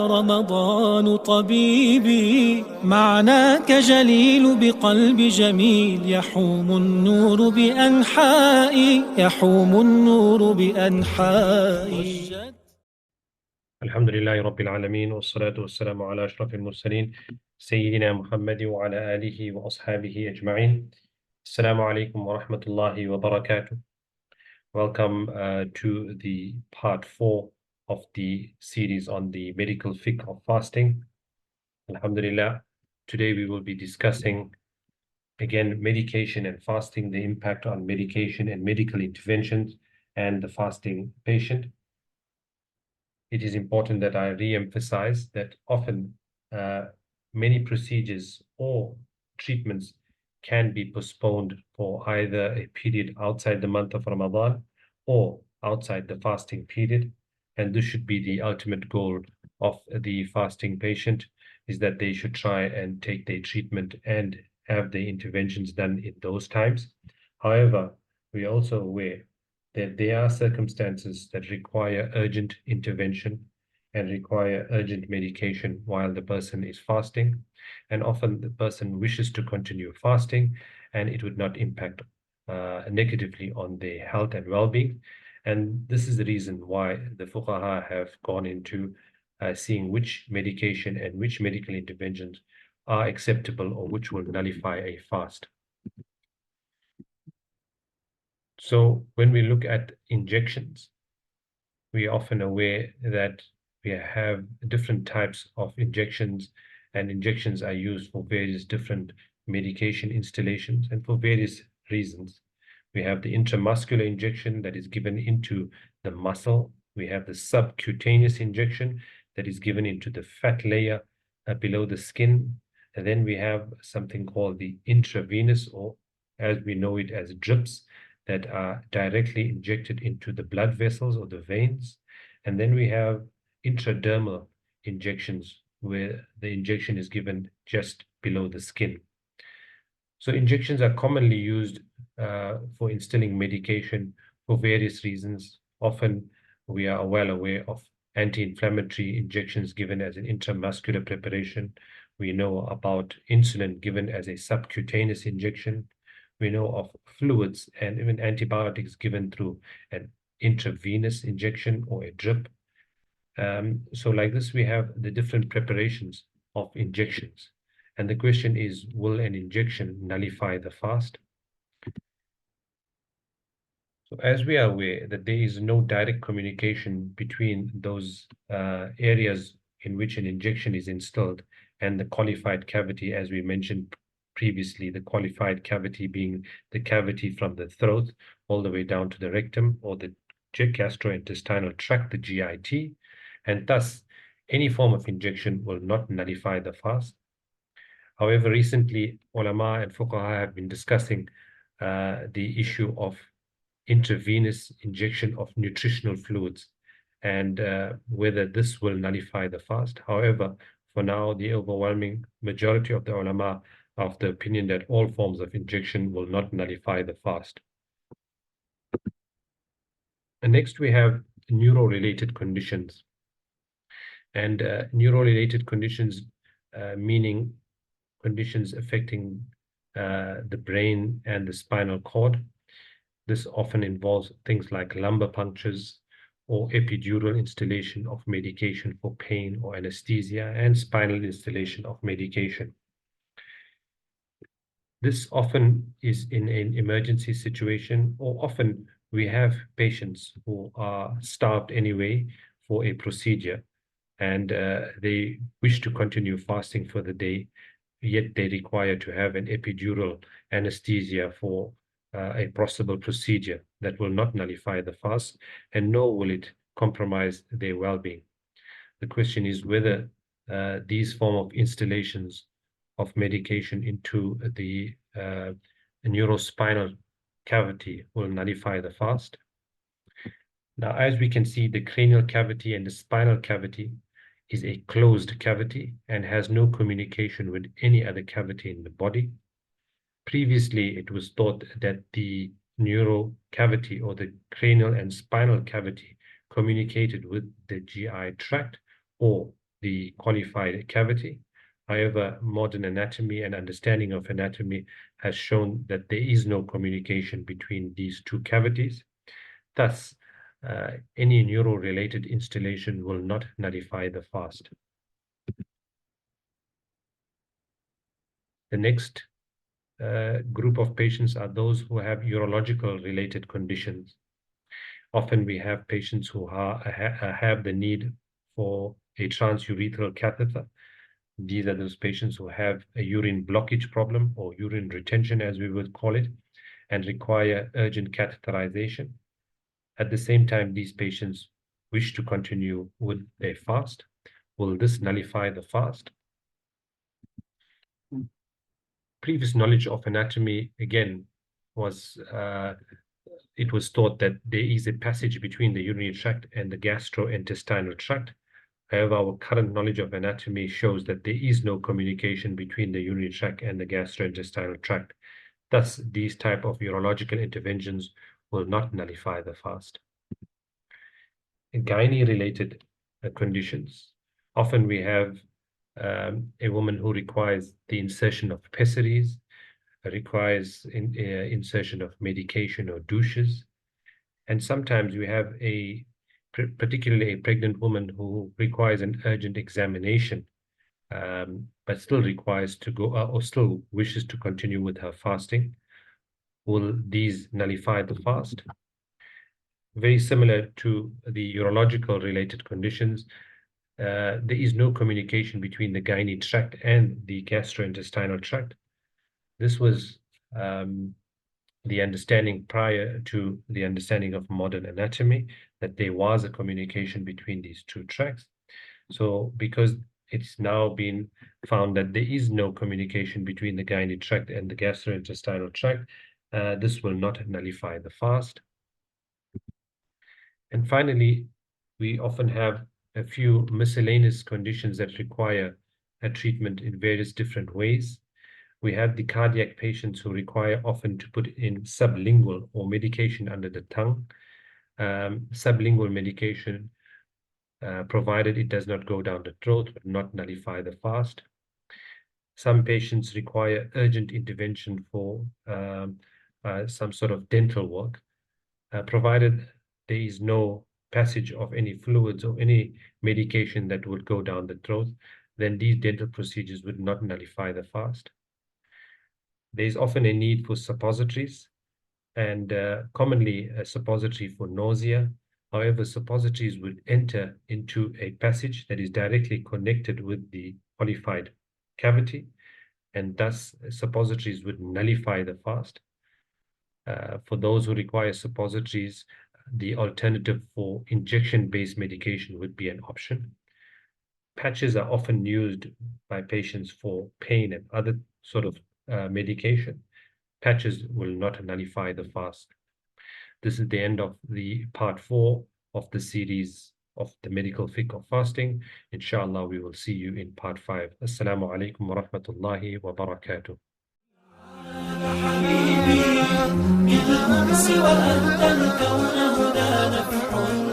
رمضان طبيبي، معناك جليل بقلب جميل، يحوم النور بأنحائي، يحوم النور بأنحائي. الحمد لله رب العالمين، والصلاة والسلام على أشرف المرسلين سيدنا محمد وعلى آله وأصحابه أجمعين. Assalamu alaikum wa rahmatullahi wa barakatuh. Welcome to the part 4 of the series on the medical fiqh of fasting. Alhamdulillah, today we will be discussing again medication and fasting, the impact on medication and medical interventions and the fasting patient. It is important that I re-emphasize that often many procedures or treatments can be postponed for either a period outside the month of Ramadan or outside the fasting period. And this should be the ultimate goal of the fasting patient, is that they should try and take their treatment and have the interventions done in those times. However, we are also aware that there are circumstances that require urgent intervention and require urgent medication while the person is fasting. And often the person wishes to continue fasting and it would not impact negatively on their health and well-being. And this is the reason why the fuqaha have gone into seeing which medication and which medical interventions are acceptable or which will nullify a fast. So when we look at injections, we are often aware that we have different types of injections, and injections are used for various different medication installations and for various reasons. We have the intramuscular injection that is given into the muscle. We have the subcutaneous injection that is given into the fat layer below the skin. And then we have something called the intravenous, or as we know it as drips, that are directly injected into the blood vessels or the veins. And then we have intradermal injections, where the injection is given just below the skin. So injections are commonly used for instilling medication for various reasons. Often we are well aware of anti-inflammatory injections given as an intramuscular preparation. We know about insulin given as a subcutaneous injection. We know of fluids and even antibiotics given through an intravenous injection or a drip. So like this, we have the different preparations of injections. And the question is, will an injection nullify the fast? So as we are aware that there is no direct communication between those areas in which an injection is instilled and the qualified cavity, as we mentioned previously, the qualified cavity being the cavity from the throat all the way down to the rectum or the gastrointestinal tract, the GIT, and thus any form of injection will not nullify the fast. However, recently ulama and fuqaha have been discussing the issue of intravenous injection of nutritional fluids and whether this will nullify the fast. However, for now, the overwhelming majority of the ulama are of the opinion that all forms of injection will not nullify the fast. And next we have neuro-related conditions. And neuro-related conditions meaning conditions affecting the brain and the spinal cord. This often involves things like lumbar punctures or epidural installation of medication for pain or anesthesia and spinal installation of medication. This often is in an emergency situation, or often we have patients who are starved anyway for a procedure and they wish to continue fasting for the day, yet they require to have an epidural anesthesia for a possible procedure that will not nullify the fast, and nor will it compromise their well-being. The question is whether these form of installations of medication into the neurospinal cavity will nullify the fast. Now, as we can see, the cranial cavity and the spinal cavity is a closed cavity and has no communication with any other cavity in the body. Previously, it was thought that the neuro cavity or the cranial and spinal cavity communicated with the GI tract or the qualified cavity. However, modern anatomy and understanding of anatomy has shown that there is no communication between these two cavities. Thus, any neuro-related installation will not nullify the fast. The next group of patients are those who have urological related conditions. Often we have patients who have the need for a transurethral catheter. These are those patients who have a urine blockage problem, or urine retention as we would call it, and require urgent catheterization. At the same time, these patients wish to continue with their fast. Will this nullify the fast? Previous knowledge of anatomy, again, was it was thought that there is a passage between the urinary tract and the gastrointestinal tract. However, our current knowledge of anatomy shows that there is no communication between the urinary tract and the gastrointestinal tract. Thus, these type of urological interventions will not nullify the fast. In gynae-related conditions, often we have a woman who requires the insertion of pessaries, requires insertion of medication or douches. And sometimes we have particularly a pregnant woman who requires an urgent examination, but still requires to go or still wishes to continue with her fasting. Will these nullify the fast? Very similar to the urological related conditions, there is no communication between the gynae tract and the gastrointestinal tract. This was the understanding prior to the understanding of modern anatomy, that there was a communication between these two tracts. So because it's now been found that there is no communication between the gynae tract and the gastrointestinal tract, this will not nullify the fast. And finally, we often have a few miscellaneous conditions that require a treatment in various different ways. We have the cardiac patients who require often to put in sublingual or medication under the tongue. Sublingual medication, provided it does not go down the throat, will not nullify the fast. Some patients require urgent intervention for some sort of dental work, provided there is no passage of any fluids or any medication that would go down the throat, then these dental procedures would not nullify the fast. There is often a need for suppositories, and commonly a suppository for nausea. However, suppositories would enter into a passage that is directly connected with the qualified cavity, and thus suppositories would nullify the fast. For those who require suppositories, the alternative for injection-based medication would be an option. Patches are often used by patients for pain and other sort of medication. Patches will not nullify the fast. This is the end of the part 4 of the series of the medical fiqh of fasting. Inshallah, we will see you in part 5. Assalamu alaikum wa rahmatullahi wa barakatuh. حبيبي بالأمس وأنت الكون هدى نفح